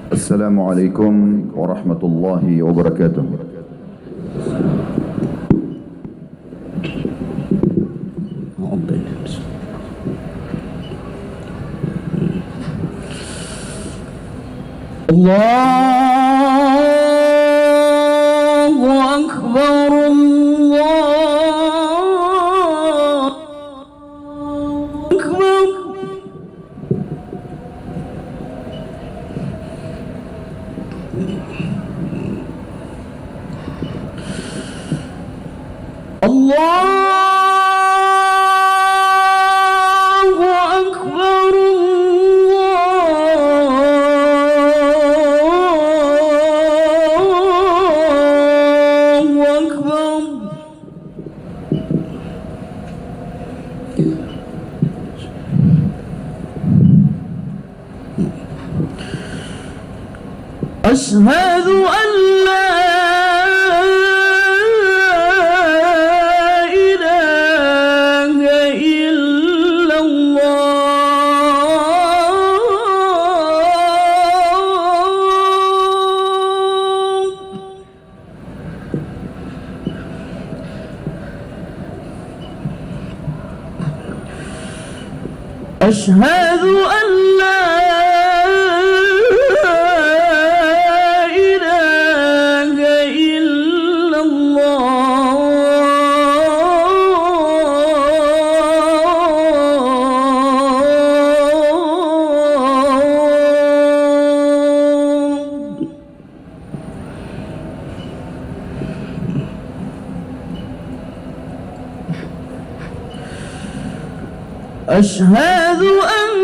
Assalamualaikum warahmatullahi wabarakatuh. Allahu Akbar, Allahu Akbar. Allahu Akbar, Allahu Akbar. أشهد أن لا أشهد أن لا إله إلا الله. أشهد أن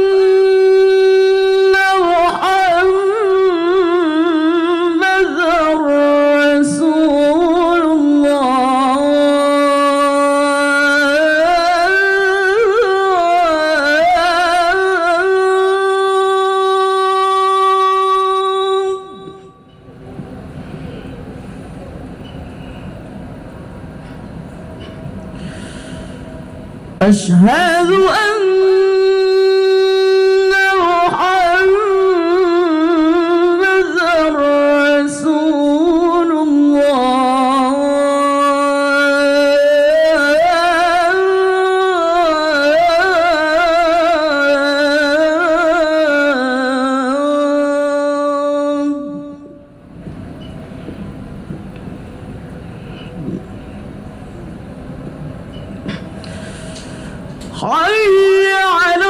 محمدًا رسول الله. أشهد أن حي على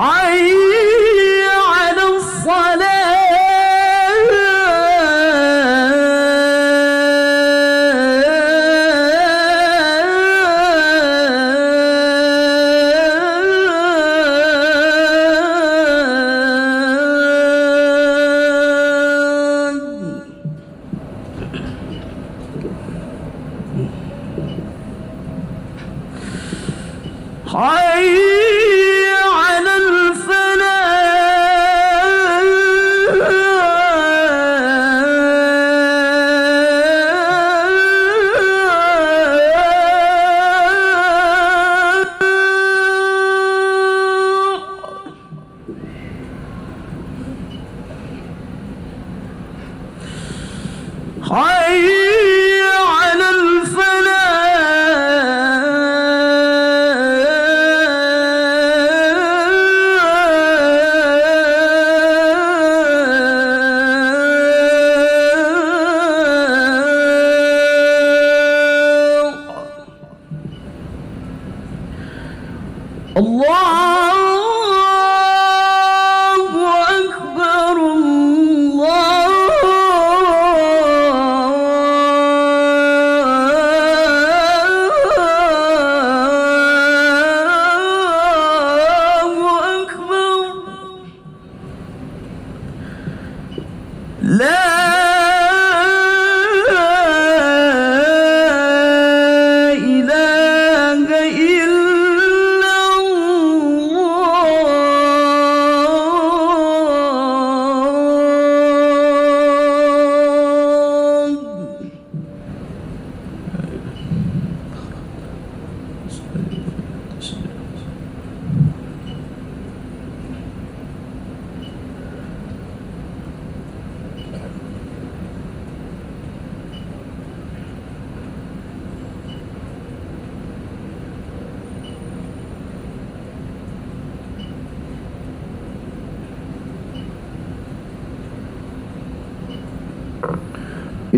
حي على حي على حي على الله أكبر، الله أكبر. لا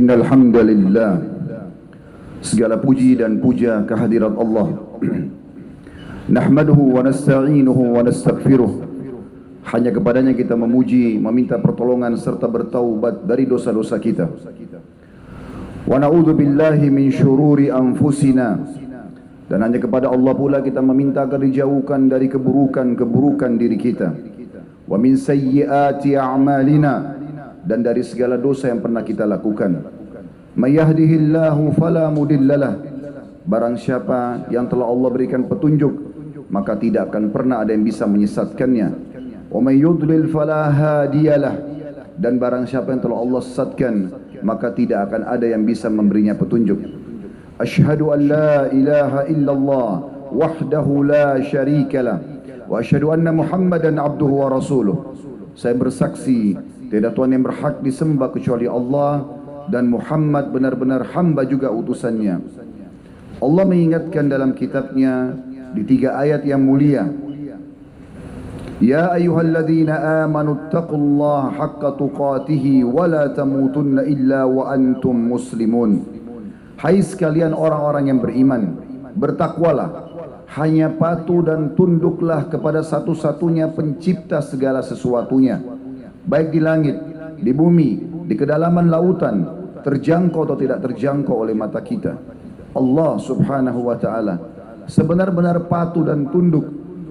Innal hamdalillah, segala puji dan puja kehadirat Allah. Nahmaduhu wa nasta'inuhu wa nastaghfiruh. Hanya kepadanya kita memuji, meminta pertolongan serta bertaubat dari dosa-dosa kita. Wa na'udzu billahi min syururi anfusina. Dan hanya kepada Allah pula kita meminta agar dijauhkan dari keburukan-keburukan diri kita. Wa min sayyiati a'malina, dan dari segala dosa yang pernah kita lakukan. May yahdihillahu fala mudhillalah, barang siapa yang telah Allah berikan petunjuk, maka tidak akan pernah ada yang bisa menyesatkannya. Wa may yudlil fala hadiyalah, dan barang siapa yang telah Allah sesatkan, maka tidak akan ada yang bisa memberinya petunjuk. Asyhadu an la ilaha illallah wahdahu la syarikalah wa asyhadu anna Muhammadan abduhu wa rasuluh. Saya bersaksi tiada Tuhan yang berhak disembah kecuali Allah, dan Muhammad benar-benar hamba juga utusannya. Allah mengingatkan dalam kitabnya di 3 ayat yang mulia, Ya ayyuhalladzina amanu taqullaha haqqa tuqatihi wa la tamutunna illa wa antum muslimun. Hai sekalian orang-orang yang beriman, bertakwalah, hanya patuh dan tunduklah kepada satu-satunya pencipta segala sesuatunya, baik di langit, di bumi, di kedalaman lautan, terjangkau atau tidak terjangkau oleh mata kita. Allah subhanahu wa ta'ala sebenar-benar patuh dan tunduk,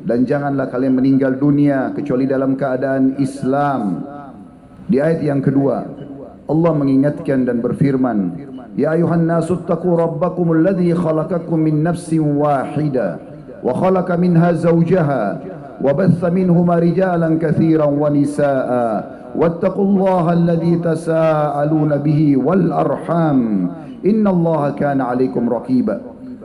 dan janganlah kalian meninggal dunia kecuali dalam keadaan Islam. Di ayat yang kedua Allah mengingatkan dan berfirman, Ya ayuhan nasu attaqu rabbakum alladhi khalaqakum min nafsin wahida wa khalaqa minha zawjaha وبث منهما رجالا كثيرا ونساء واتقوا الله الذي تساءلون به والأرحام إن الله كان عليكم رقيبا.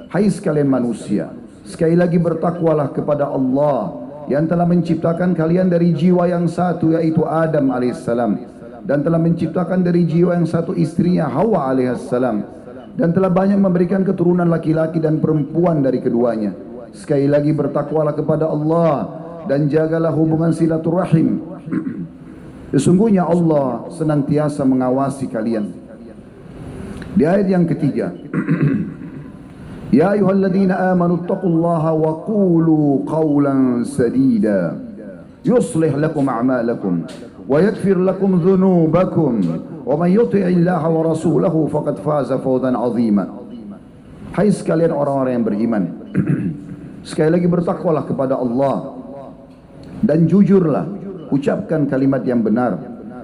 Hai sekalian manusia, sekali lagi bertakwalah kepada Allah yang telah menciptakan kalian dari jiwa yang satu, yaitu Adam alaihissalam, dan telah menciptakan dari jiwa yang satu istrinya Hawa alaihissalam, dan telah banyak memberikan keturunan laki-laki dan perempuan dari keduanya. Sekali lagi bertakwalah kepada Allah dan jagalah hubungan silaturahim. Sesungguhnya Allah senantiasa mengawasi kalian. Di ayat yang ketiga, Ya ayyuhalladzina amanu taqullaha wa qulu qawlan sadida yuslih lakum a'malakum wa yaghfir lakum dhunubakum wa man yuti'illaha wa rasulahu faqad faza fawzan 'azima. Hai sekalian orang-orang yang beriman, sekali lagi bertakwalah kepada Allah dan jujurlah, ucapkan kalimat yang benar.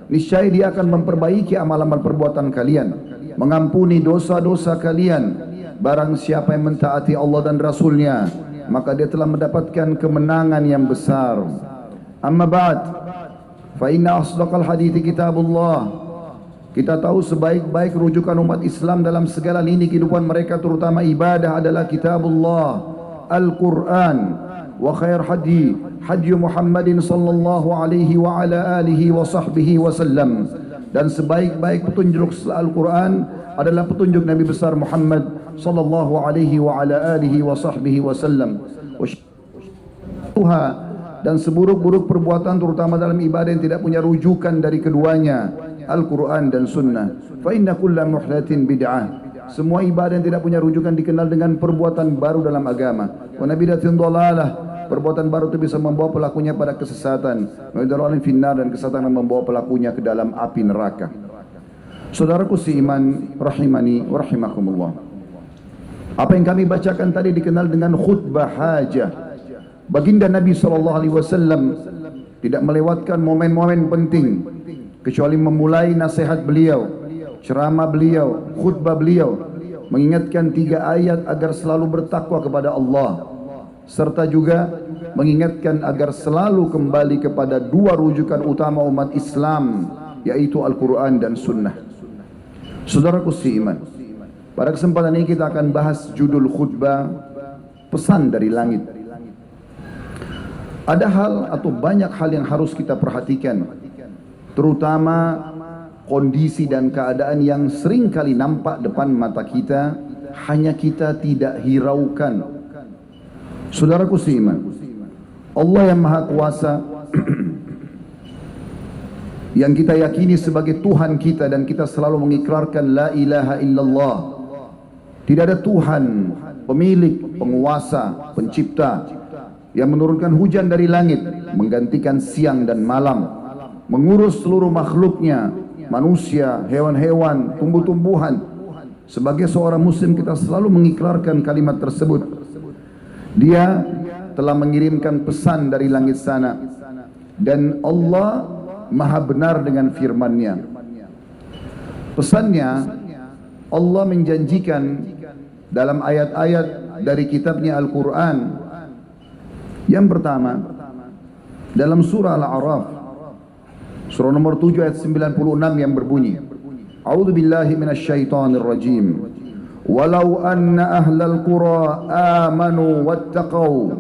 Niscaya Dia akan memperbaiki amal-amal perbuatan kalian, mengampuni dosa-dosa kalian. Barang siapa yang mentaati Allah dan Rasulnya, maka dia telah mendapatkan kemenangan yang besar. Amma ba'd, fa inna asdaqal hadithi kitabullah. Kita tahu sebaik-baik rujukan umat Islam dalam segala lini kehidupan mereka, terutama ibadah, adalah kitabullah, Al-Quran. Wa khair hadi Muhammadin sallallahu alaihi wa ala alihi wa sahbihi wasallam. Dan sebaik-baik petunjuk Al-Quran adalah petunjuk Nabi besar Muhammad sallallahu alaihi wa ala alihi wa sahbihi wasallam. Dan seburuk-buruk perbuatan terutama dalam ibadah yang tidak punya rujukan dari keduanya, Al-Quran dan Sunnah. Fa inna kulla muhdatsin bid'ah. Semua ibadah yang tidak punya rujukan dikenal dengan perbuatan baru dalam agama. Wa nabidatin dhalalah. Perbuatan baru itu bisa membawa pelakunya pada kesesatan. Wa finnar, dan kesesatan yang membawa pelakunya ke dalam api neraka. Saudaraku seiman rahimani wa rahimakumullah. Apa yang kami bacakan tadi dikenal dengan khutbah hajah. Baginda Nabi SAW tidak melewatkan momen-momen penting kecuali memulai nasihat beliau, ceramah beliau, khutbah beliau, mengingatkan 3 ayat agar selalu bertakwa kepada Allah, serta juga mengingatkan agar selalu kembali kepada 2 rujukan utama umat Islam, yaitu Al-Quran dan Sunnah. Saudaraku seiman, pada kesempatan ini kita akan bahas judul khutbah, pesan dari langit. Ada hal atau banyak hal yang harus kita perhatikan, terutama kondisi dan keadaan yang sering kali nampak depan mata kita, hanya kita tidak hiraukan. Saudaraku seiman, Allah yang Maha Kuasa yang kita yakini sebagai Tuhan kita dan kita selalu mengikrarkan la ilaha illallah. Tidak ada Tuhan, pemilik, penguasa, pencipta yang menurunkan hujan dari langit, menggantikan siang dan malam, mengurus seluruh makhluknya, manusia, hewan-hewan, tumbuh-tumbuhan. Sebagai seorang muslim kita selalu mengikrarkan kalimat tersebut. Dia telah mengirimkan pesan dari langit sana dan Allah maha benar dengan firman-Nya. Pesannya, Allah menjanjikan dalam ayat-ayat dari kitabnya Al-Quran. Yang pertama, dalam surah Al-A'raf, surah nomor 7 ayat 96 yang berbunyi, A'udzu billahi minasyaitonir rajim. Walau anna ahlal qura amanu wattaqau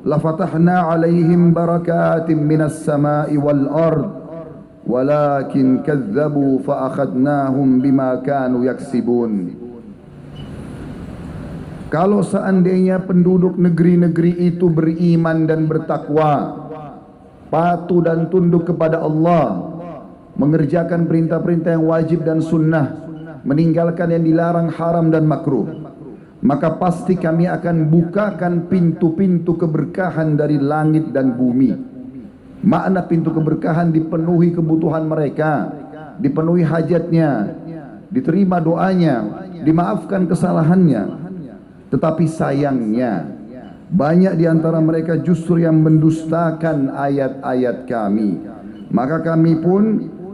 lafatahna 'alaihim barakatin minas sama'i wal ard walakin kadzdzabu fa akhadnahum bima kanu yaksibun. Kalau seandainya penduduk negeri-negeri itu beriman dan bertakwa, patuh dan tunduk kepada Allah, mengerjakan perintah-perintah yang wajib dan sunnah, meninggalkan yang dilarang haram dan makruh, maka pasti kami akan bukakan pintu-pintu keberkahan dari langit dan bumi. Makna pintu keberkahan, dipenuhi kebutuhan mereka, dipenuhi hajatnya, diterima doanya, dimaafkan kesalahannya. Tetapi sayangnya banyak di antara mereka justru yang mendustakan ayat-ayat kami. Maka kami pun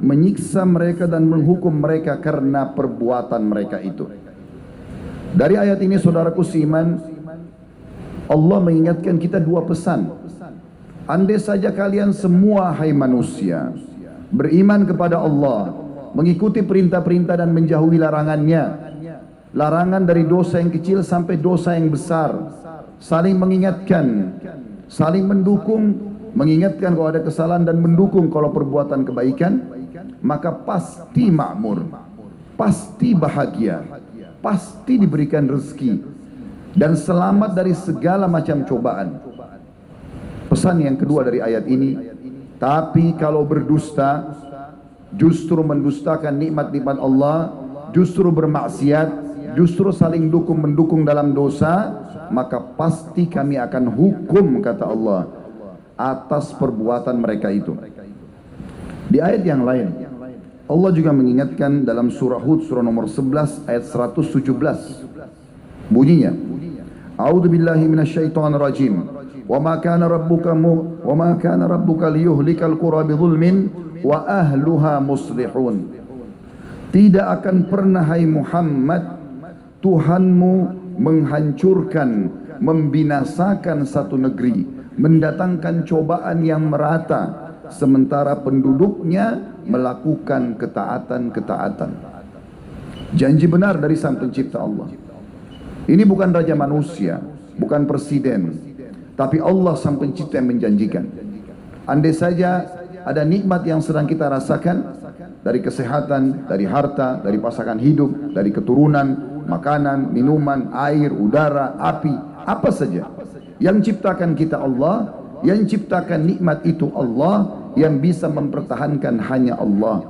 menyiksa mereka dan menghukum mereka karena perbuatan mereka itu. Dari ayat ini saudaraku seiman, Allah mengingatkan kita dua pesan. Andai saja kalian semua hai manusia beriman kepada Allah, mengikuti perintah-perintah dan menjauhi larangannya, larangan dari dosa yang kecil sampai dosa yang besar, saling mengingatkan, saling mendukung, mengingatkan kalau ada kesalahan dan mendukung kalau perbuatan kebaikan, maka pasti makmur, pasti bahagia, pasti diberikan rezeki dan selamat dari segala macam cobaan. Pesan yang kedua dari ayat ini, tapi kalau berdusta, justru mendustakan nikmat-nikmat Allah, justru bermaksiat, justru saling mendukung dalam dosa, maka pasti kami akan hukum, kata Allah, atas perbuatan mereka itu. Di ayat yang lain, Allah juga mengingatkan dalam surah Hud, surah nomor 11 ayat 117. Bunyinya, A'udzu billahi minasyaitonir rajim. Wa ma kana rabbuka liyuhlikal qura bidzulmin wa ahluha muslihun. Tidak akan pernah hai Muhammad Tuhanmu menghancurkan, membinasakan satu negeri, mendatangkan cobaan yang merata, sementara penduduknya melakukan ketaatan-ketaatan. Janji benar dari Sang Pencipta Allah. Ini bukan raja manusia, bukan presiden, tapi Allah Sang Pencipta yang menjanjikan. Andai saja ada nikmat yang sedang kita rasakan, dari kesehatan, dari harta, dari pasangan hidup, dari keturunan, makanan, minuman, air, udara, api, apa saja yang ciptakan kita Allah, yang ciptakan nikmat itu Allah, yang bisa mempertahankan hanya Allah.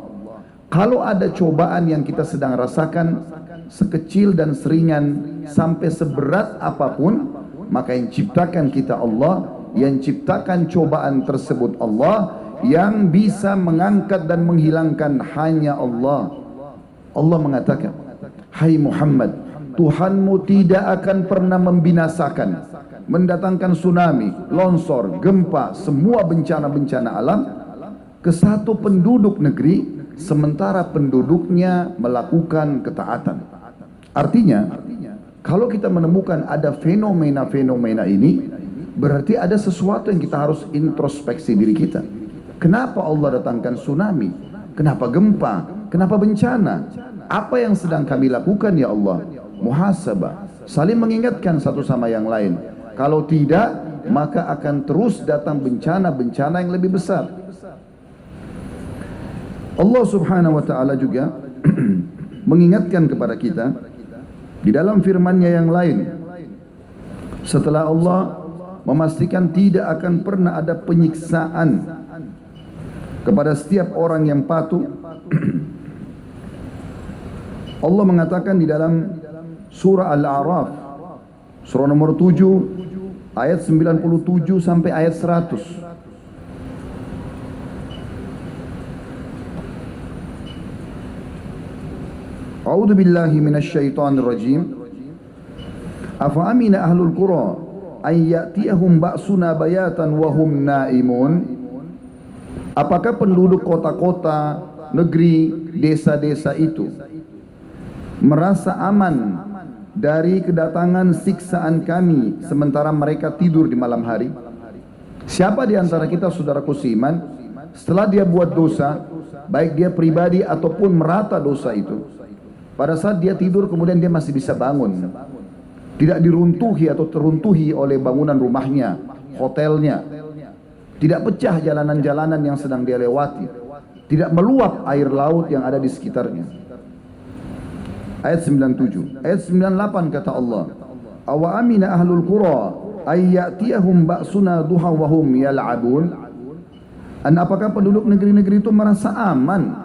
Kalau ada cobaan yang kita sedang rasakan, sekecil dan seringan sampai seberat apapun, maka yang ciptakan kita Allah, yang ciptakan cobaan tersebut Allah, yang bisa mengangkat dan menghilangkan hanya Allah. Allah mengatakan, hai Muhammad, Tuhanmu tidak akan pernah membinasakan, mendatangkan tsunami, longsor, gempa, semua bencana-bencana alam ke satu penduduk negeri, sementara penduduknya melakukan ketaatan. Artinya, kalau kita menemukan ada fenomena-fenomena ini, berarti ada sesuatu yang kita harus introspeksi diri kita. Kenapa Allah datangkan tsunami? Kenapa gempa? Kenapa bencana? Apa yang sedang kami lakukan ya Allah? Muhasabah, saling mengingatkan satu sama yang lain. Kalau tidak, maka akan terus datang bencana-bencana yang lebih besar. Allah Subhanahu wa taala juga mengingatkan kepada kita di dalam firman-Nya yang lain. Setelah Allah memastikan tidak akan pernah ada penyiksaan kepada setiap orang yang patuh. Allah mengatakan di dalam surah Al-A'raf, surah nomor 7, ayat 97 sampai ayat 100. A'udzu billahi minasyaitonir rajim. Afa amina ahlul qura ay ya'tiyahum ba'suna bayatan wa hum naimun. Apakah penduduk kota-kota, negeri, desa-desa itu merasa aman dari kedatangan siksaan kami sementara mereka tidur di malam hari? Siapa di antara kita, saudaraku seiman, setelah dia buat dosa, baik dia pribadi ataupun merata dosa itu, pada saat dia tidur kemudian dia masih bisa bangun, tidak diruntuhi atau teruntuhi oleh bangunan rumahnya, hotelnya, tidak pecah jalanan-jalanan yang sedang dia lewati, tidak meluap air laut yang ada di sekitarnya. Ayat 97, ayat 98 kata Allah, awa amina ahlul qura ay ya'tiyahum ba'suna duha wa hum yal'abun. Dan apakah penduduk negeri-negeri itu merasa aman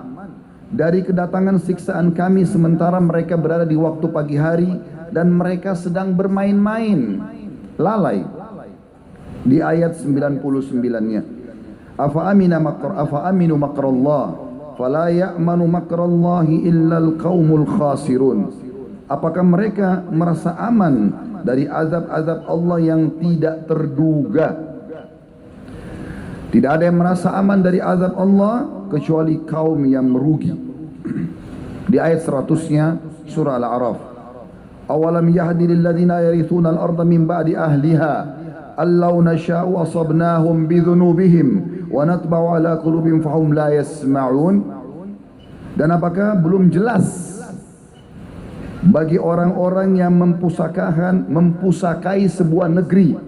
dari kedatangan siksaan kami sementara mereka berada di waktu pagi hari dan mereka sedang bermain-main, lalai? Di ayat 99-nya, afa aminu makrallah fala ya'manu makrallahi illal qaumul khasirun. Apakah mereka merasa aman dari azab-azab Allah yang tidak terduga? Tidak ada yang merasa aman dari azab Allah kecuali kaum yang merugi. Di ayat 100-nya surah Al-A'raf, awalam yahdi lil ladzina yarithuna al-ardha min ba'di ahliha allau nasha'u asabnahum bidhunubihim wa natba'u ala qulubihim fahum la yasma'un. Dan apakah belum jelas bagi orang-orang yang mempusakai sebuah negeri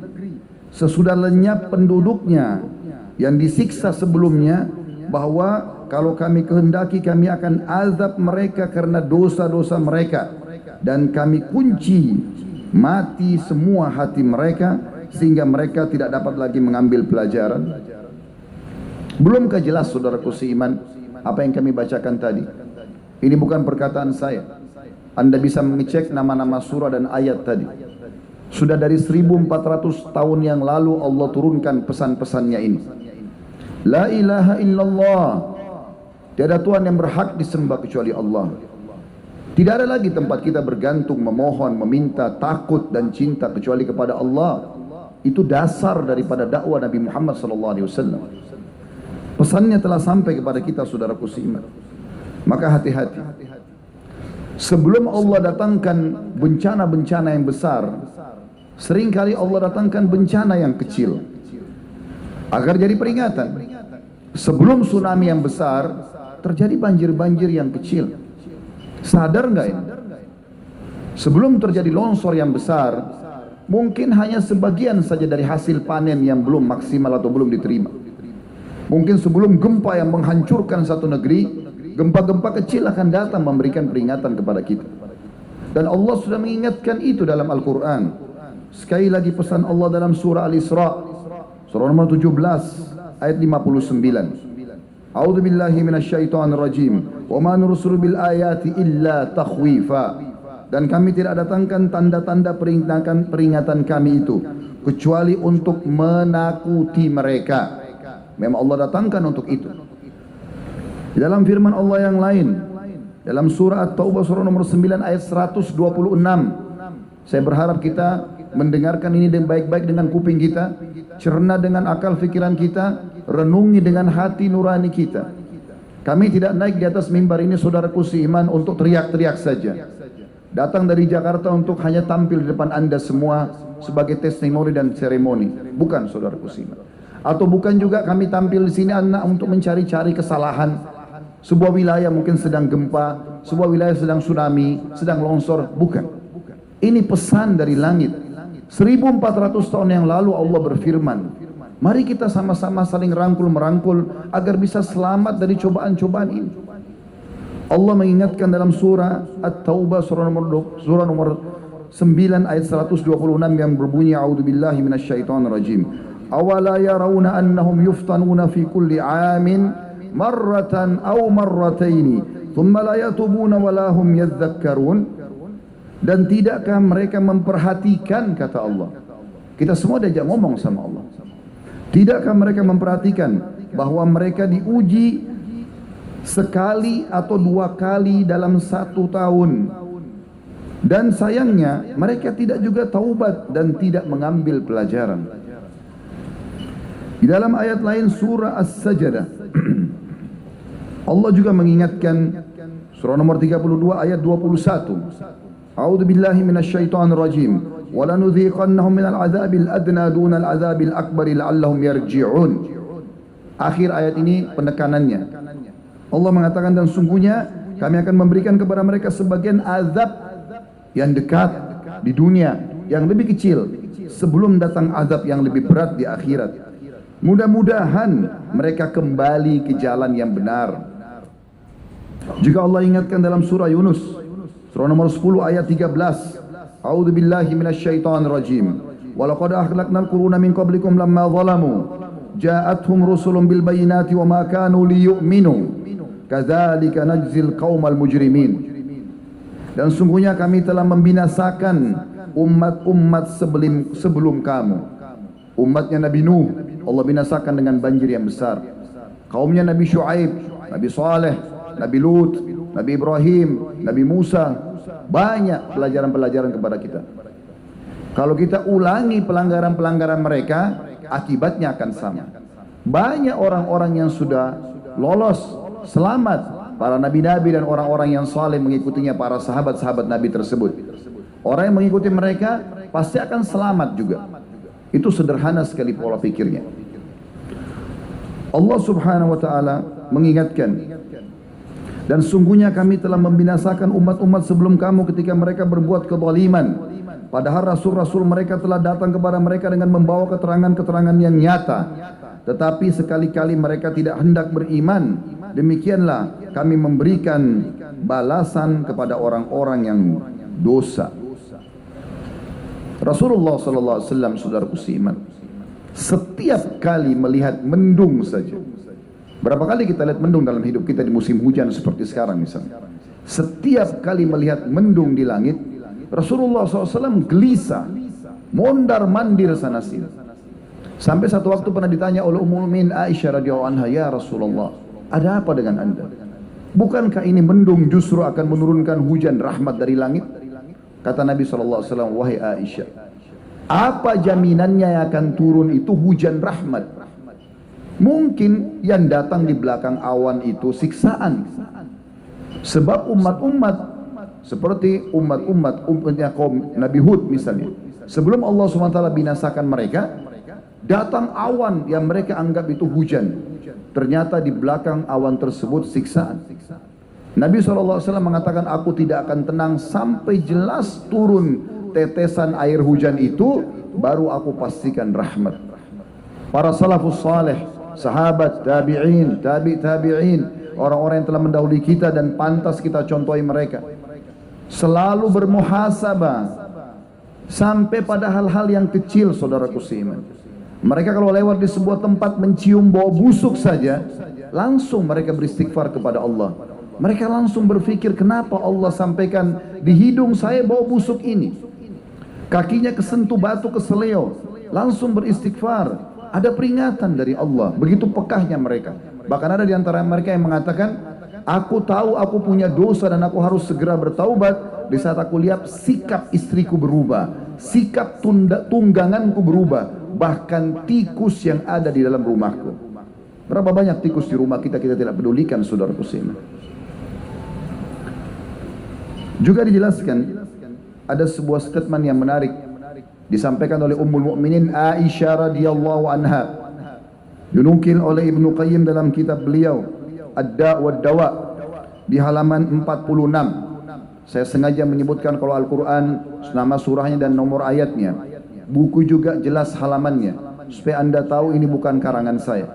sesudah lenyap penduduknya yang disiksa sebelumnya, bahwa kalau kami kehendaki kami akan azab mereka karena dosa-dosa mereka, dan kami kunci mati semua hati mereka sehingga mereka tidak dapat lagi mengambil pelajaran. Belumkah jelas, saudaraku seiman, apa yang kami bacakan tadi? Ini bukan perkataan saya. Anda bisa mengecek nama-nama surah dan ayat tadi. Sudah dari 1400 tahun yang lalu Allah turunkan pesan-pesannya ini. La ilaha illallah, tiada Tuhan yang berhak disembah kecuali Allah. Tidak ada lagi tempat kita bergantung, memohon, meminta, takut dan cinta kecuali kepada Allah. Itu dasar daripada dakwah Nabi Muhammad SAW. Pesannya telah sampai kepada kita, saudaraku seiman. Maka hati-hati. Sebelum Allah datangkan bencana-bencana yang besar, seringkali Allah datangkan bencana yang kecil agar jadi peringatan. Sebelum tsunami yang besar, terjadi banjir-banjir yang kecil. Sadar nggak ini? Sebelum terjadi longsor yang besar, mungkin hanya sebagian saja dari hasil panen yang belum maksimal atau belum diterima. Mungkin sebelum gempa yang menghancurkan satu negeri, gempa-gempa kecil akan datang memberikan peringatan kepada kita. Dan Allah sudah mengingatkan itu dalam Al-Quran. Sekali lagi pesan Allah dalam surah Al-Isra, surah nomor 17, ayat 59. A'udzu billahi minasyaitonir rajim. Wa ma nursilu bil ayati illa takhwifa. Dan kami tidak datangkan tanda-tanda peringatan kami itu kecuali untuk menakuti mereka. Memang Allah datangkan untuk itu. Dalam firman Allah yang lain, dalam surah At-Taubah surah nomor 9 ayat 126. Saya berharap kita mendengarkan ini dengan baik-baik dengan kuping kita, cerna dengan akal fikiran kita, renungi dengan hati nurani kita. Kami tidak naik di atas mimbar ini, saudaraku seiman, untuk teriak-teriak saja. Datang dari Jakarta untuk hanya tampil di depan Anda semua sebagai testimoni dan seremoni. Bukan, saudaraku seiman. Atau bukan juga kami tampil di sini anak untuk mencari-cari kesalahan. Sebuah wilayah mungkin sedang gempa, sebuah wilayah sedang tsunami, sedang longsor. Bukan. Ini pesan dari langit. 1400 tahun yang lalu Allah berfirman, mari kita sama-sama saling rangkul-merangkul agar bisa selamat dari cobaan-cobaan ini. Allah mengingatkan dalam surah At-Taubah surah nomor 9 ayat 126 yang berbunyi, a'udzubillahi minasyaitonir rajim. Awala yarawna annahum yuftanuna fi kulli 'amin marratan aw marrataini thumma la yatubuna wa la hum yadhakkarun. Dan tidakkah mereka memperhatikan, kata Allah. Kita semua diajak ngomong sama Allah. Tidakkah mereka memperhatikan bahwa mereka diuji sekali atau dua kali dalam 1 tahun. Dan sayangnya mereka tidak juga taubat dan tidak mengambil pelajaran. Di dalam ayat lain surah As-Sajdah Allah juga mengingatkan, surah nomor 32 ayat 21. A'udzu billahi minasyaitonir rajim. Wa lanudhiqannahum minal adzabil adna dunal adzabil akbar la'allahum yarji'un. Akhir ayat ini penekanannya. Allah mengatakan, dan sungguhnya kami akan memberikan kepada mereka sebagian azab yang dekat di dunia, yang lebih kecil, sebelum datang azab yang lebih berat di akhirat. Mudah-mudahan mereka kembali ke jalan yang benar. Juga Allah ingatkan dalam surah Yunus, surah nomor 10 ayat 13. A'udzu billahi minasyaitonir rajim. Wa laqad ahlaknal quruna min qablikum lamma zalamu ja'atuhum rusulun bil bayyinati wa ma kanu liyu'minu kadzalika najzil qaumal mujrimin. Dan sungguhnya kami telah membinasakan umat-umat sebelum kamu. Umatnya Nabi Nuh Allah binasakan dengan banjir yang besar. Kaumnya Nabi Shu'aib, Nabi Saleh, Nabi Lut, Nabi Ibrahim, Nabi Musa. Banyak pelajaran-pelajaran kepada kita. Kalau kita ulangi pelanggaran-pelanggaran mereka, akibatnya akan sama. Banyak orang-orang yang sudah lolos, selamat, para nabi-nabi dan orang-orang yang saleh mengikutinya, para sahabat-sahabat Nabi tersebut. Orang yang mengikuti mereka pasti akan selamat juga. Itu sederhana sekali pola pikirnya. Allah Subhanahu wa taala mengingatkan, dan sungguhnya kami telah membinasakan umat-umat sebelum kamu ketika mereka berbuat kezaliman. Padahal rasul-rasul mereka telah datang kepada mereka dengan membawa keterangan-keterangan yang nyata. Tetapi sekali-kali mereka tidak hendak beriman. Demikianlah kami memberikan balasan kepada orang-orang yang dosa. Rasulullah sallallahu alaihi wasallam, saudaraku seiman, setiap kali melihat mendung saja. Berapa kali kita lihat mendung dalam hidup kita di musim hujan seperti sekarang misalnya. Setiap kali melihat mendung di langit, Rasulullah SAW gelisah, mondar mandir sana sini. Sampai satu waktu pernah ditanya oleh Ummul Mukminin Aisyah radhiyallahu anha, ya Rasulullah, ada apa dengan anda? Bukankah ini mendung justru akan menurunkan hujan rahmat dari langit? Kata Nabi SAW, wahai Aisyah, apa jaminannya yang akan turun itu hujan rahmat? Mungkin yang datang di belakang awan itu siksaan. Sebab umat-umat seperti umatnya kaum Nabi Hud misalnya, sebelum Allah SWT binasakan mereka, datang awan yang mereka anggap itu hujan. Ternyata di belakang awan tersebut siksaan. Nabi SAW mengatakan, aku tidak akan tenang sampai jelas turun tetesan air hujan itu, baru aku pastikan rahmat. Para salafus saleh, sahabat, tabi'in, tabi'in, orang-orang yang telah mendahului kita dan pantas kita contohi mereka, selalu bermuhasabah sampai pada hal-hal yang kecil, saudaraku seiman. Mereka kalau lewat di sebuah tempat mencium bau busuk saja, langsung mereka beristighfar kepada Allah. Mereka langsung berpikir, kenapa Allah sampaikan di hidung saya bau busuk ini? Kakinya kesentuh batu keseleo, langsung beristighfar. Ada peringatan dari Allah. Begitu pekahnya mereka. Bahkan ada di antara mereka yang mengatakan, aku tahu aku punya dosa dan aku harus segera bertaubat di saat aku lihat sikap istriku berubah, sikap tungganganku berubah, bahkan tikus yang ada di dalam rumahku. Berapa banyak tikus di rumah kita tidak pedulikan, saudaraku seiman. Juga dijelaskan ada sebuah statement yang menarik disampaikan oleh Ummul Mukminin Aisyah radhiyallahu anha, dinukil oleh Ibnu Qayyim dalam kitab beliau Ad-Da' wad Dawa di halaman 46. Saya sengaja menyebutkan kalau Al-Quran nama surahnya dan nomor ayatnya, buku juga jelas halamannya, supaya anda tahu ini bukan karangan saya.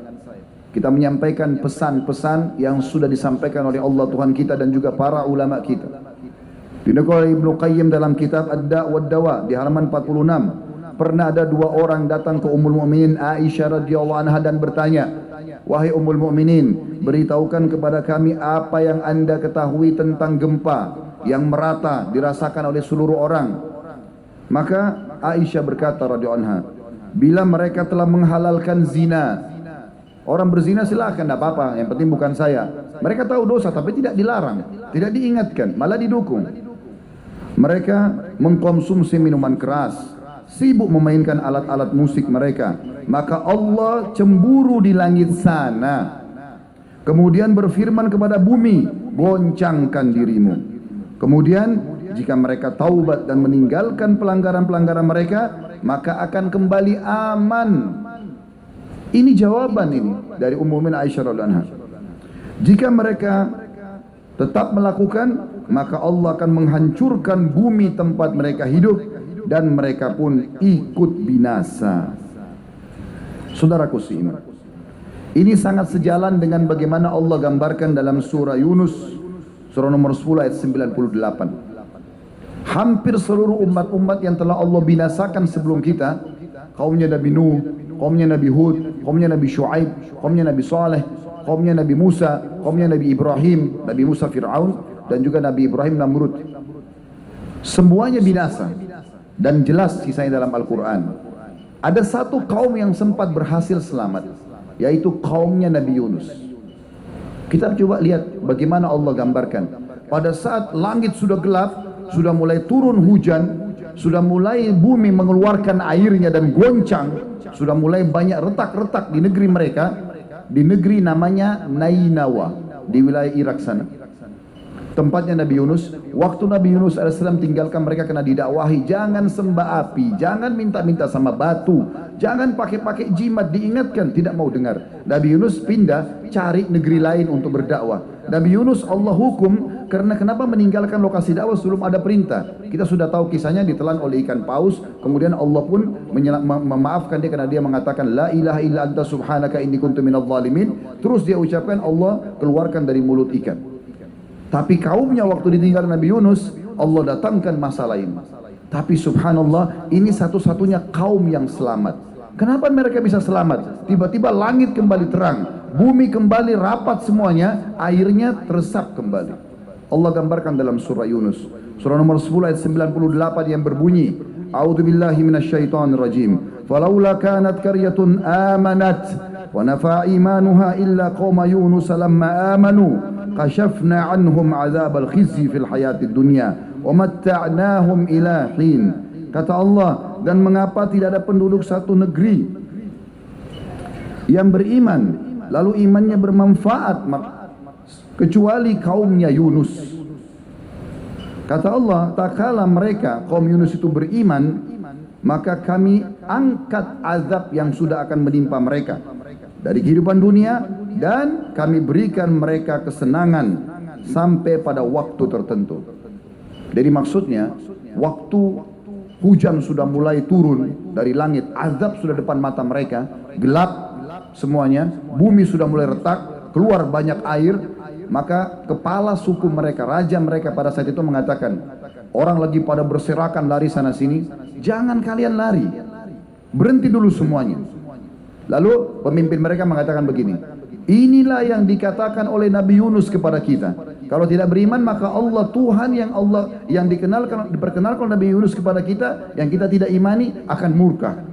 Kita menyampaikan pesan-pesan yang sudah disampaikan oleh Allah Tuhan kita dan juga para ulama kita. Dinukil oleh Ibnu Qayyim dalam kitab Ad-Da' wad Dawa di halaman 46. Pernah ada dua orang datang ke Ummul Mukminin Aisyah radhiyallahu anha dan bertanya, wahai Ummul Mukminin, beritahukan kepada kami apa yang anda ketahui tentang gempa yang merata dirasakan oleh seluruh orang. Maka Aisyah berkata radhiyallahu anha, bila mereka telah menghalalkan zina, orang berzina silakan, tidak apa-apa, yang penting bukan saya. Mereka tahu dosa tapi tidak dilarang, tidak diingatkan, malah didukung. Mereka mengkonsumsi minuman keras, sibuk memainkan alat-alat musik mereka, maka Allah cemburu di langit sana, kemudian berfirman kepada bumi, goncangkan dirimu. Kemudian jika mereka taubat dan meninggalkan pelanggaran-pelanggaran mereka, maka akan kembali aman. Ini jawaban ini dari Ummul Mukminin Aisyah radhiyallahu anha. Jika mereka tetap melakukan, maka Allah akan menghancurkan bumi tempat mereka hidup dan mereka pun ikut binasa. Saudaraku seiman, ini sangat sejalan dengan bagaimana Allah gambarkan dalam surah Yunus, surah nomor 10 ayat 98. Hampir seluruh umat-umat yang telah Allah binasakan sebelum kita, kaumnya Nabi Nuh, kaumnya Nabi Hud, kaumnya Nabi Shu'aib, kaumnya Nabi Saleh, kaumnya Nabi Musa, kaumnya Nabi Ibrahim, Nabi Musa Fir'aun, dan juga Nabi Ibrahim Namrud. Semuanya binasa dan jelas kisahnya dalam Al-Quran. Ada satu kaum yang sempat berhasil selamat, yaitu kaumnya Nabi Yunus. Kita coba lihat bagaimana Allah gambarkan. Pada saat langit sudah gelap, sudah mulai turun hujan, sudah mulai bumi mengeluarkan airnya dan goncang, sudah mulai banyak retak-retak di negeri mereka, di negeri namanya Nainawa, di wilayah Irak sana. Tempatnya Nabi Yunus. Waktu Nabi Yunus AS tinggalkan mereka kena didakwahi, jangan sembah api, jangan minta-minta sama batu, jangan pakai-pakai jimat, diingatkan, tidak mau dengar. Nabi Yunus pindah cari negeri lain untuk berdakwah. Nabi Yunus Allah hukum karena kenapa meninggalkan lokasi dakwah sebelum ada perintah. Kita sudah tahu kisahnya, ditelan oleh ikan paus, kemudian Allah pun memaafkan dia karena dia mengatakan la ilaha illa anta subhanaka inni kuntu minadh dhalimin. Terus dia ucapkan, Allah keluarkan dari mulut ikan. Tapi kaumnya waktu ditinggal Nabi Yunus, Allah datangkan masa lain. Tapi subhanallah, ini satu-satunya kaum yang selamat. Kenapa mereka bisa selamat? Tiba-tiba langit kembali terang, bumi kembali rapat semuanya, airnya teresap kembali. Allah gambarkan dalam surah Yunus, surah nomor 10 ayat 98 yang berbunyi, A'udzubillahi minasyaitonirrajim. Falaula kanat qaryatun amanat wa nafa'a imanuha illa qauma Yunus lamma amanu kashafna anhum 'adzabal khizyi fil hayatid dunya wa matta'nahum ila hin. Kata Allah, dan mengapa tidak ada penduduk satu negeri yang beriman lalu imannya bermanfaat kecuali kaumnya Yunus. Kata Allah, tak kala mereka kaum Yunus itu beriman, maka kami angkat azab yang sudah akan menimpa mereka dari kehidupan dunia, dan kami berikan mereka kesenangan sampai pada waktu tertentu. Jadi maksudnya, waktu hujan sudah mulai turun dari langit, azab sudah depan mata mereka, gelap semuanya, bumi sudah mulai retak, keluar banyak air, maka kepala suku mereka, raja mereka pada saat itu mengatakan, orang lagi pada berserakan lari sana sini, jangan kalian lari, berhenti dulu semuanya. Lalu pemimpin mereka mengatakan begini, inilah yang dikatakan oleh Nabi Yunus kepada kita, kalau tidak beriman maka Allah Tuhan yang diperkenalkan Nabi Yunus kepada kita, yang kita tidak imani akan murka.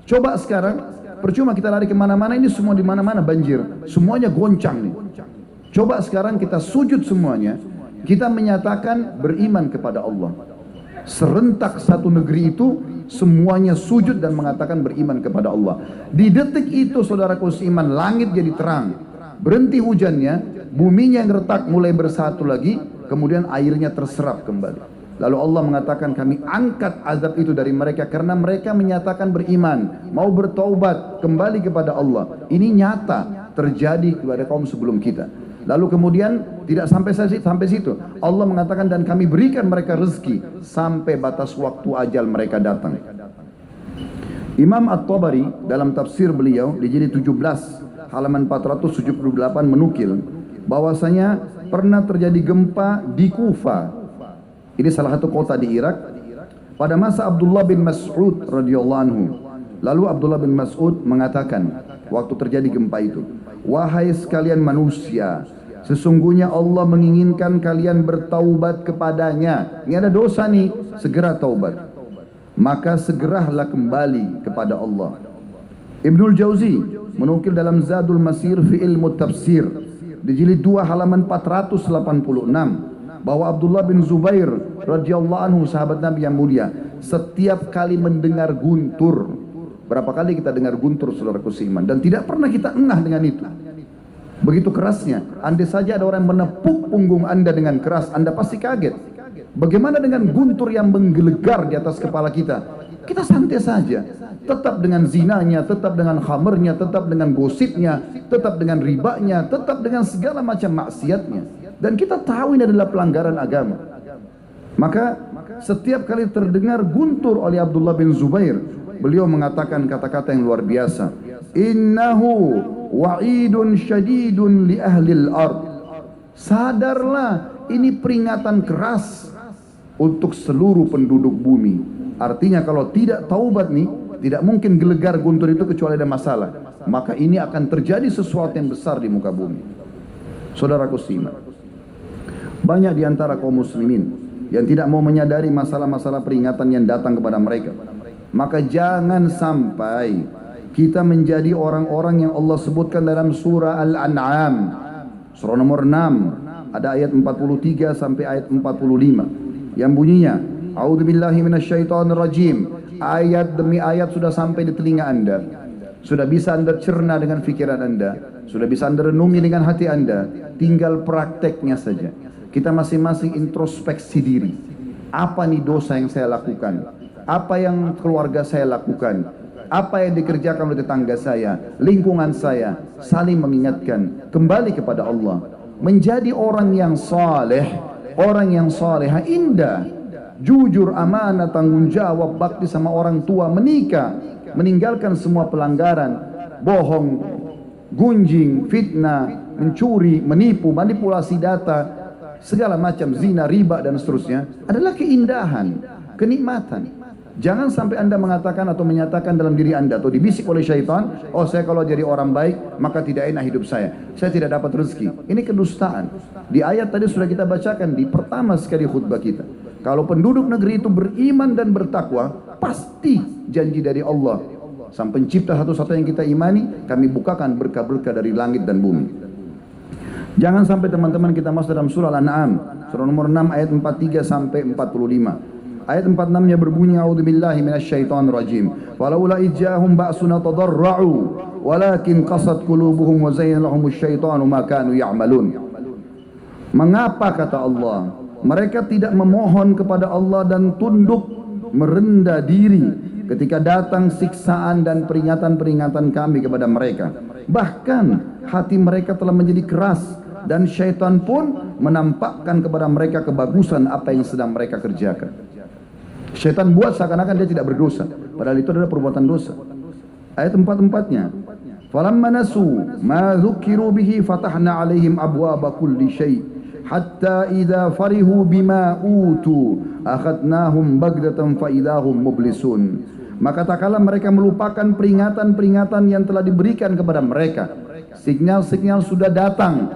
Coba sekarang, percuma kita lari kemana-mana, ini semua di mana-mana banjir, semuanya goncang nih. Coba sekarang kita sujud semuanya, kita menyatakan beriman kepada Allah. Serentak satu negeri itu semuanya sujud dan mengatakan beriman kepada Allah. Di detik itu saudaraku seiman, langit jadi terang, berhenti hujannya, buminya yang retak mulai bersatu lagi, kemudian airnya terserap kembali. Lalu Allah mengatakan, kami angkat azab itu dari mereka karena mereka menyatakan beriman, mau bertaubat, kembali kepada Allah. Ini nyata terjadi kepada kaum sebelum kita. Lalu kemudian tidak sampai situ, Allah mengatakan, dan kami berikan mereka rezeki sampai batas waktu ajal mereka datang. Imam At-Tabari dalam tafsir beliau di jilid 17 halaman 478 menukil bahwasanya pernah terjadi gempa di Kufa. Ini salah satu kota di Irak pada masa Abdullah bin Mas'ud radhiyallahu anhu. Lalu Abdullah bin Mas'ud mengatakan, waktu terjadi gempa itu. Wahai sekalian manusia, sesungguhnya Allah menginginkan kalian bertaubat kepadanya. Ini ada dosa nih, segera taubat. Maka segeralah kembali kepada Allah. Ibnul Jauzi menukil dalam Zadul Masir fi ilmu tafsir di jilid 2 halaman 486 bahwa Abdullah bin Zubair radhiyallahu anhu, sahabat Nabi yang mulia, setiap kali mendengar guntur, berapa kali kita dengar guntur saudaraku seiman, dan tidak pernah kita engah dengan itu. Begitu kerasnya, andai saja ada orang yang menepuk punggung Anda dengan keras, Anda pasti kaget. Bagaimana dengan guntur yang menggelegar di atas kepala kita? Kita santai saja, tetap dengan zinanya, tetap dengan khamernya, tetap dengan gosipnya, tetap dengan ribanya, tetap dengan segala macam maksiatnya. Dan kita tahu ini adalah pelanggaran agama. Maka setiap kali terdengar guntur oleh Abdullah bin Zubair, beliau mengatakan kata-kata yang luar biasa. Innahu wa'idun syadidun li ahlil ard. Sadarlah, ini peringatan keras untuk seluruh penduduk bumi. Artinya kalau tidak taubat nih, tidak mungkin gelegar guntur itu kecuali ada masalah. Maka ini akan terjadi sesuatu yang besar di muka bumi. Saudaraku seiman, banyak di antara kaum muslimin yang tidak mau menyadari masalah-masalah peringatan yang datang kepada mereka. Maka jangan sampai kita menjadi orang-orang yang Allah sebutkan dalam surah Al-An'am, surah nomor 6, ada ayat 43 sampai ayat 45 yang bunyinya, A'udzubillahi minasyaitonirrajim. Ayat demi ayat sudah sampai di telinga Anda, sudah bisa Anda cerna dengan pikiran Anda, sudah bisa Anda renungi dengan hati Anda. Tinggal prakteknya saja. Kita masing-masing introspeksi diri. Apa nih dosa yang saya lakukan? Apa yang keluarga saya lakukan? Apa yang dikerjakan oleh tetangga saya, lingkungan saya? Saling mengingatkan, kembali kepada Allah. Menjadi orang yang saleh, orang yang salehah, indah, jujur, amanah, tanggung jawab, bakti sama orang tua, menikah, meninggalkan semua pelanggaran, bohong, gunjing, fitnah, mencuri, menipu, manipulasi data, segala macam zina, riba dan seterusnya adalah keindahan, kenikmatan. Jangan sampai Anda mengatakan atau menyatakan dalam diri Anda atau dibisik oleh syaitan, oh saya kalau jadi orang baik maka tidak enak hidup saya tidak dapat rezeki. Ini kedustaan. Di ayat tadi sudah kita bacakan di pertama sekali khutbah kita. Kalau penduduk negeri itu beriman dan bertakwa, pasti janji dari Allah, Sang Pencipta satu-satu yang kita imani, kami bukakan berkah-berkah dari langit dan bumi. Jangan sampai teman-teman kita masuk dalam surah Al-An'am, surah nomor 6 ayat 43 sampai 45. Ayat 46-nya berbunyi, A'udzubillahi minasyaitonirrajim. Walaula ijahum ba'suna tadarra'u walakin qasat qulubuhum wa zayyana lahumus syaitanu ma kanu ya'malun. Mengapa, kata Allah, mereka tidak memohon kepada Allah dan tunduk merendah diri ketika datang siksaan dan peringatan-peringatan kami kepada mereka. Bahkan hati mereka telah menjadi keras dan syaitan pun menampakkan kepada mereka kebagusan apa yang sedang mereka kerjakan. Syaitan buat seakan-akan dia tidak berdosa, padahal itu adalah perbuatan dosa. Ayat 44-nya, falamma nasu ma dzukiru bihi fatahna alaihim abwaaba kulli syai' hatta idza farihu bima utu akhadnahum bagdatan fa idahum mublisun. Maka tak kala mereka melupakan peringatan-peringatan yang telah diberikan kepada mereka, sinyal-sinyal sudah datang,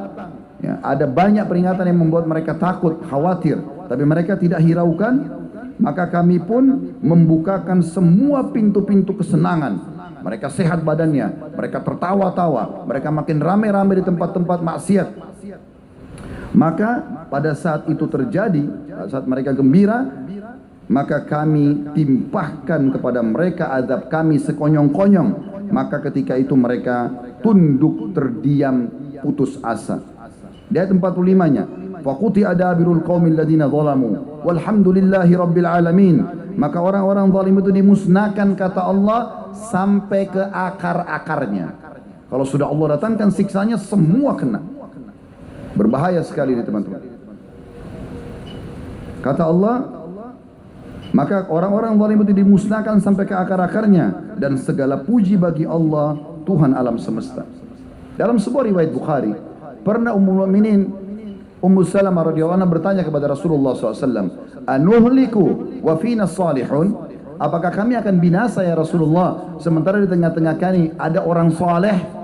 ya, ada banyak peringatan yang membuat mereka takut, khawatir, tapi mereka tidak hiraukan. Maka kami pun membukakan semua pintu-pintu kesenangan. Mereka sehat badannya, mereka tertawa-tawa, mereka makin ramai-ramai di tempat-tempat maksiat. Maka pada saat itu terjadi, saat mereka gembira, maka kami timpahkan kepada mereka azab kami sekonyong-konyong. Maka ketika itu mereka tunduk, terdiam, putus asa. Di ayat 45-nya, faquti adabirul qaumil ladina zalamu walhamdulillahi rabbil alamin. Maka orang-orang zalim itu dimusnahkan, kata Allah, sampai ke akar-akarnya. Kalau sudah Allah datangkan siksanya, semua kena. Berbahaya sekali ini teman-teman. Kata Allah, maka orang-orang zalim itu dimusnahkan sampai ke akar-akarnya, dan segala puji bagi Allah, Tuhan alam semesta. Dalam sebuah riwayat Bukhari, pernah Ummul Mukminin Ummu Salamah radhiyallahu anha bertanya kepada Rasulullah SAW, anuhliku wa fina salihun? apakah kami akan binasa ya Rasulullah, sementara di tengah-tengah kami ada orang saleh?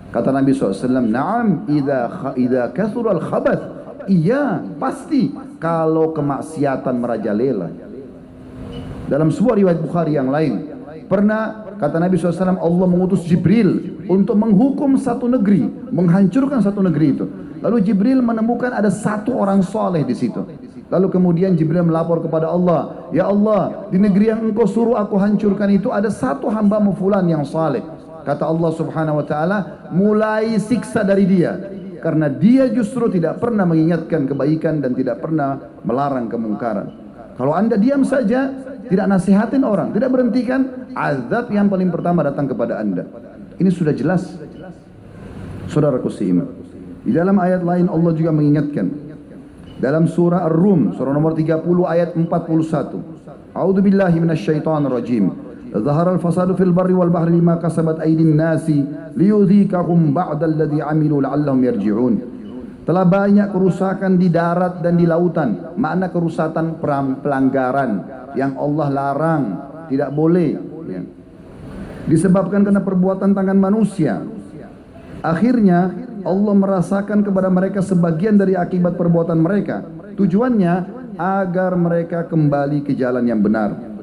Kata Nabi SAW, na'am, idza kathura al-khabath. Iya, pasti kalau kemaksiatan merajalela. Dalam sebuah riwayat Bukhari yang lain, pernah kata Nabi SAW, Allah mengutus Jibril untuk menghukum satu negeri, menghancurkan satu negeri itu. Lalu Jibril menemukan ada satu orang soleh di situ. Lalu kemudian Jibril melapor kepada Allah, ya Allah, di negeri yang engkau suruh aku hancurkan itu ada satu hamba-Mu fulan yang saleh. Kata Allah Subhanahu wa taala, mulai siksa dari dia, karena dia justru tidak pernah mengingatkan kebaikan dan tidak pernah melarang kemungkaran. Kalau Anda diam saja, tidak nasihatin orang, tidak berhentikan, azab yang paling pertama datang kepada Anda. Ini sudah jelas. Saudaraku seiman, di dalam ayat lain Allah juga mengingatkan. Dalam surah Ar-Rum, surah nomor 30 ayat 41. A'udzu billahi minasyaitonir rajim. Zahara al-fasadu fil barri wal bahri bima kasabat aydin nasi liyudhikahum ba'da alladhi 'amilu la'allahum yarji'un. Telah banyak kerusakan di darat dan di lautan. Makna kerusakan pelanggaran yang Allah larang, tidak boleh, ya. Disebabkan karena perbuatan tangan manusia. Akhirnya Allah merasakan kepada mereka sebagian dari akibat perbuatan mereka. Tujuannya agar mereka kembali ke jalan yang benar.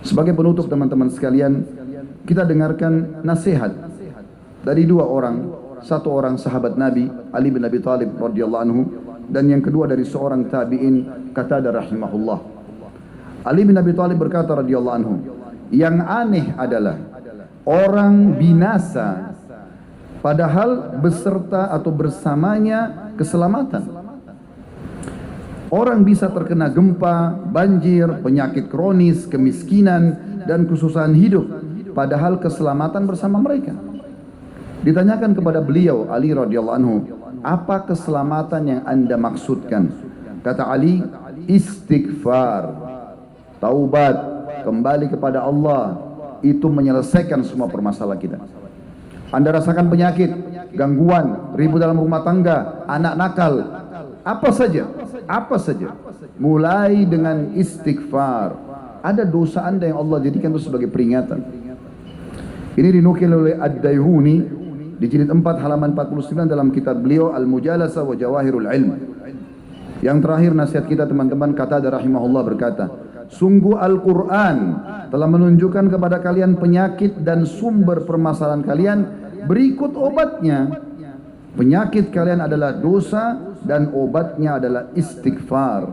Sebagai penutup teman-teman sekalian, kita dengarkan nasihat dari dua orang. Satu orang sahabat Nabi, Ali bin Abi Thalib radhiyallahu anhu, dan yang kedua dari seorang tabi'in, Qatadah rahimahullah. Ali bin Abi Thalib berkata radhiyallahu anhu, yang aneh adalah orang binasa padahal beserta atau bersamanya keselamatan. Orang bisa terkena gempa, banjir, penyakit kronis, kemiskinan, dan kesusahan hidup, padahal keselamatan bersama mereka. Ditanyakan kepada beliau, Ali radhiyallahu anhu, apa keselamatan yang Anda maksudkan? Kata Ali, istighfar, taubat, kembali kepada Allah, itu menyelesaikan semua permasalahan kita. Anda rasakan penyakit, gangguan, ribut dalam rumah tangga, anak nakal, apa saja, mulai dengan istighfar. Ada dosa Anda yang Allah jadikan itu sebagai peringatan. Ini dinukil oleh Ad-Daihuni di jilid 4 halaman 49 dalam kitab beliau Al-Mujalasa wa Jawahirul Ilm. Yang terakhir nasihat kita teman-teman, Qatadah rahimahullah berkata, sungguh Al-Quran telah menunjukkan kepada kalian penyakit dan sumber permasalahan kalian. Berikut obatnya. Penyakit kalian adalah dosa dan obatnya adalah istighfar.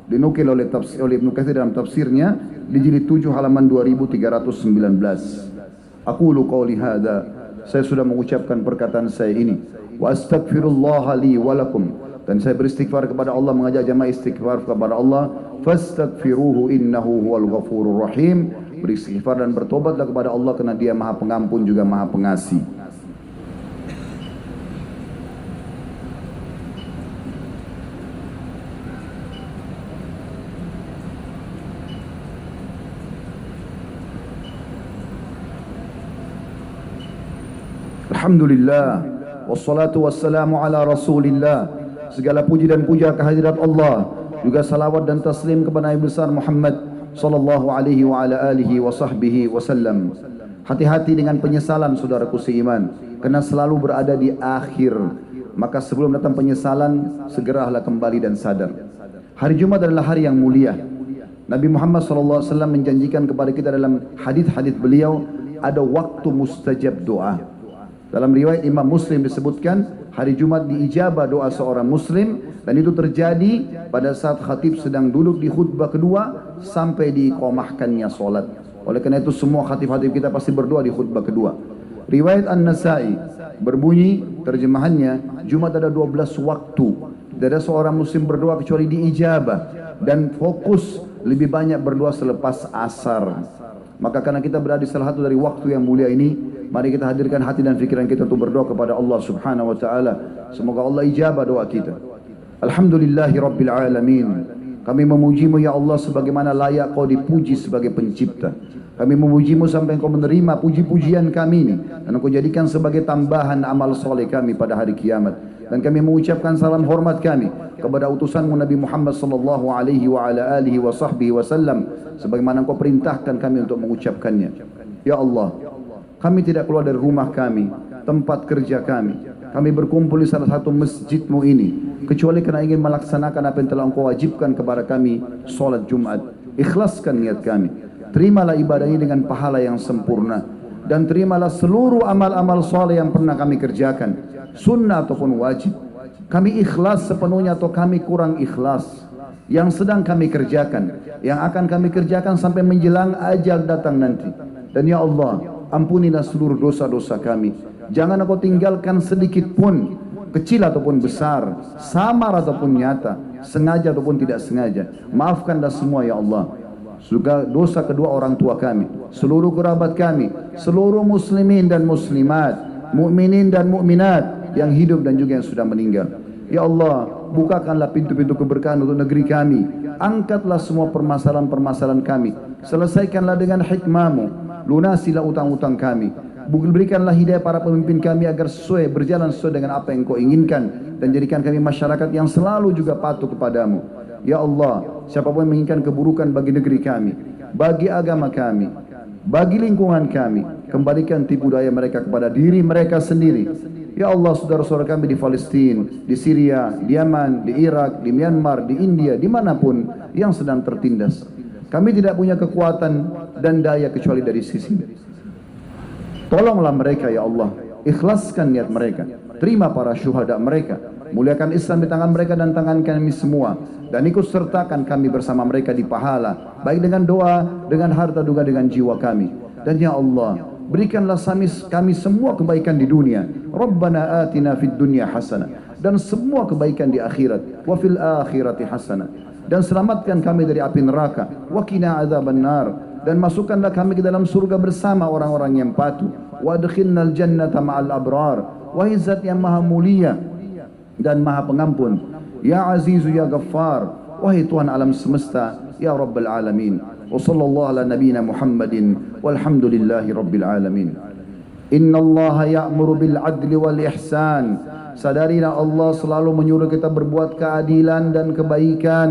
Dinukil oleh Ibnu Katsir dalam tafsirnya di jilid 7 halaman 2319. Aqulu qawli hadza, saya sudah mengucapkan perkataan saya ini. Wa astaghfirullah li wa lakum, dan saya beristighfar kepada Allah, mengajak jamaah istighfar kepada Allah. Fastaghfiruhu innahu huwal ghafurur rahim. Beristighfar dan bertobatlah kepada Allah karena Dia Maha Pengampun juga Maha Pengasih. Alhamdulillah, wassalatu wassalamu ala rasulillah. Segala puji dan puja kehadirat Allah, juga salawat dan taslim kepada Nabi besar Muhammad sallallahu alaihi wa ala alihi wa sahbihi wasallam. Hati-hati dengan penyesalan saudaraku seiman, karena selalu berada di akhir. Maka sebelum datang penyesalan, segeralah kembali dan sadar. Hari Jumat adalah hari yang mulia. Nabi Muhammad sallallahu alaihi wasallam menjanjikan kepada kita dalam hadis-hadis beliau, ada waktu mustajab doa. Dalam riwayat Imam Muslim disebutkan, hari Jumat diijabah doa seorang muslim, dan itu terjadi pada saat khatib sedang duduk di khutbah kedua sampai diiqamahkannya salat. Oleh karena itu semua khatib-khatib kita pasti berdoa di khutbah kedua. Riwayat An-Nasai berbunyi terjemahannya, Jumat ada 12 waktu. Tidak ada seorang muslim berdoa kecuali diijabah, dan fokus lebih banyak berdoa selepas asar. Maka karena kita berada di salah satu dari waktu yang mulia ini, mari kita hadirkan hati dan fikiran kita untuk berdoa kepada Allah Subhanahu wa taala. Semoga Allah ijabah doa kita. Alhamdulillahi rabbil alamin. Kami memujimu ya Allah sebagaimana layak kau dipuji sebagai pencipta. Kami memujimu sampai engkau menerima puji-pujian kami ini, dan engkau jadikan sebagai tambahan amal soleh kami pada hari kiamat. Dan kami mengucapkan salam hormat kami kepada utusanmu Nabi Muhammad sallallahu alaihi wa ala alihi wa sahbihi wasallam, sebagaimana engkau perintahkan kami untuk mengucapkannya. Ya Allah, kami tidak keluar dari rumah kami, tempat kerja kami. Kami berkumpul di salah satu masjidmu ini kecuali karena ingin melaksanakan apa yang telah engkau wajibkan kepada kami, solat Jumat. Ikhlaskan niat kami. Terimalah ibadah ini dengan pahala yang sempurna, dan terimalah seluruh amal-amal soleh yang pernah kami kerjakan, sunnah ataupun wajib. Kami ikhlas sepenuhnya atau kami kurang ikhlas, yang sedang kami kerjakan, yang akan kami kerjakan sampai menjelang ajal datang nanti. Dan ya Allah, ampunilah seluruh dosa-dosa kami. Jangan engkau tinggalkan sedikit pun, kecil ataupun besar, samar ataupun nyata, sengaja ataupun tidak sengaja. Maafkanlah semua ya Allah. Juga dosa kedua orang tua kami, seluruh kerabat kami, seluruh muslimin dan muslimat, mukminin dan mukminat yang hidup dan juga yang sudah meninggal. Ya Allah, bukakanlah pintu-pintu keberkahan untuk negeri kami. Angkatlah semua permasalahan-permasalahan kami. Selesaikanlah dengan hikmah-Mu. Lunasilah utang-utang kami. Berikanlah hidayah para pemimpin kami agar berjalan sesuai dengan apa yang Kau inginkan, dan jadikan kami masyarakat yang selalu juga patuh kepadamu. Ya Allah, siapapun yang menginginkan keburukan bagi negeri kami, bagi agama kami, bagi lingkungan kami, kembalikan tipu daya mereka kepada diri mereka sendiri. Ya Allah, saudara-saudara kami di Palestina, di Syria, di Yaman, di Irak, di Myanmar, di India, dimanapun yang sedang tertindas, kami tidak punya kekuatan dan daya kecuali dari sisi. Tolonglah mereka ya Allah, ikhlaskan niat mereka, terima para syuhada mereka, muliakan Islam di tangan mereka dan tangan kami semua, dan ikut sertakan kami bersama mereka di pahala, baik dengan doa, dengan harta, juga dengan jiwa kami. Dan ya Allah, berikanlah kami semua kebaikan di dunia. Rabbana atina fid dunya hasanah, dan semua kebaikan di akhirat. Wa fil akhirati hasanah, dan selamatkan kami dari api neraka. Wa qina adzabannar, dan masukkanlah kami ke dalam surga bersama orang-orang yang patuh. Wa adkhilnal jannata ma'al abrar. Wahai Zat yang maha mulia dan maha pengampun, ya Azizu ya Ghaffar, wahai Tuhan alam semesta, ya Rabbal alamin. Wa sallallahu ala nabiyyina Muhammadin walhamdulillahi rabbil alamin. Inna Allah ya'muru bil adli wal ihsan. Sadarilah Allah selalu menyuruh kita berbuat keadilan dan kebaikan.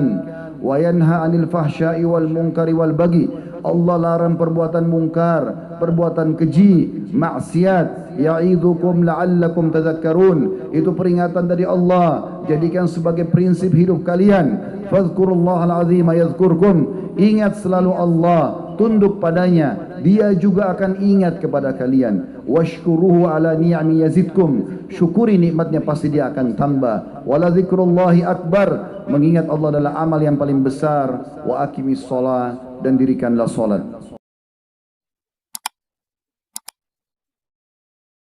Wa yanha 'anil fahsya'i wal munkari wal baghi. Allah larang perbuatan mungkar, perbuatan keji, maksiat. Ya'idzukum la'allakum tadhakkarun. Itu peringatan dari Allah, jadikan sebagai prinsip hidup kalian. Fadhkurullahal azima yadhkurkum. Ingat selalu Allah, tunduk padanya, Dia juga akan ingat kepada kalian. Washkuruhu ala ni'ami yazidkum. Syukuri nikmatnya, pasti Dia akan tambah. Wala dzikrullahi akbar. Mengingat Allah adalah amal yang paling besar. Wa aqimis shalah, dan dirikanlah salat.